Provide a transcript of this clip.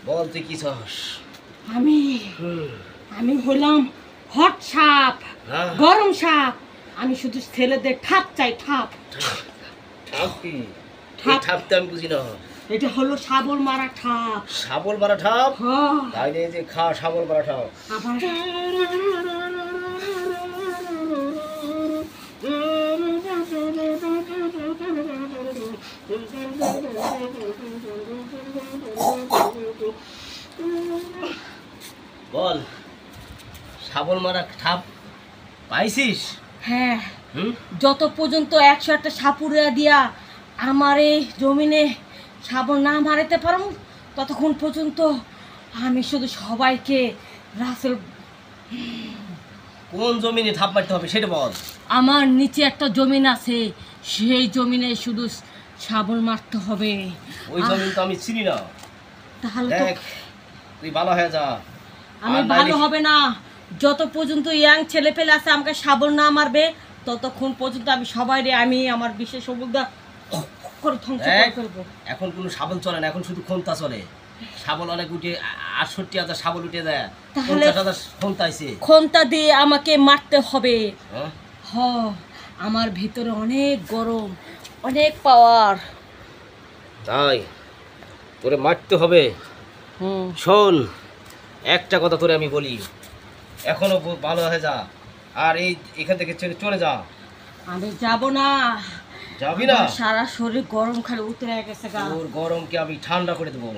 বল তুই কি চাস? আমি আমি হলাম হট সাপ, গরম সাপ। আমি শুধু ছেলেদের ঠাপ চাই, ঠাপ। ঠাপ কি? ঠাপ। ঠাপতে আমি বুঝি না। এটা হলো শাবল মারা ঠাপ। শাবল মারা ঠাপ? হ্যাঁ। তাইলে এই যে খা শাবল মারা ঠাপ। আবার বল শাবল মারা ঠাপ পাইছিস? হ্যাঁ, যত পর্যন্ত 100টা সাপুরিয়া দিয়া আমার এই জমিনে শাবল না মারাতে পারো ততক্ষণ পর্যন্ত আমি শুধু সবাইকে রাসেল। কোন জমিনে থাপ মারতে হবে সেটা বল। আমার নিচে একটা জমিন আছে, সেই জমিনে শুধু শাবল মারতে হবে। ওই জমিন তো আমি চিনি না। তাহলে তো দেখ তুই ভালো হয়ে যা। আমি ভালো হবে না। যত পর্যন্ত ইয়াং ছেলে পেলে আছে আমাকে শাবল না মারবে ততক্ষণ পর্যন্ত আমি আমি আমার বিশেষ অবুদা করে ধ্বংস করে ফেলবো। এখন কোনো শাবল চলে না, এখন শুধু খন্তা চলে। শাবল অনেক উঠে 68,000 শাবল উঠে যায়। তাহলে 50,000 খন্তা আইছে। খন্তা দিয়ে আমাকে মারতে হবে। হ্যাঁ আমার ভিতরে অনেক গরম, অনেক পাওয়ার। তাই তোরে মারতে হবে। শোন একটা কথা তোরে আমি বলি, এখনো ভালো হয়ে যা। আর এখান থেকে চলে যা। আমি যাব না। যাবি না? সারা শরীর গরম খালি উতরে গেছে গা। তোর গরমকে আমি ঠান্ডা করে দেবো।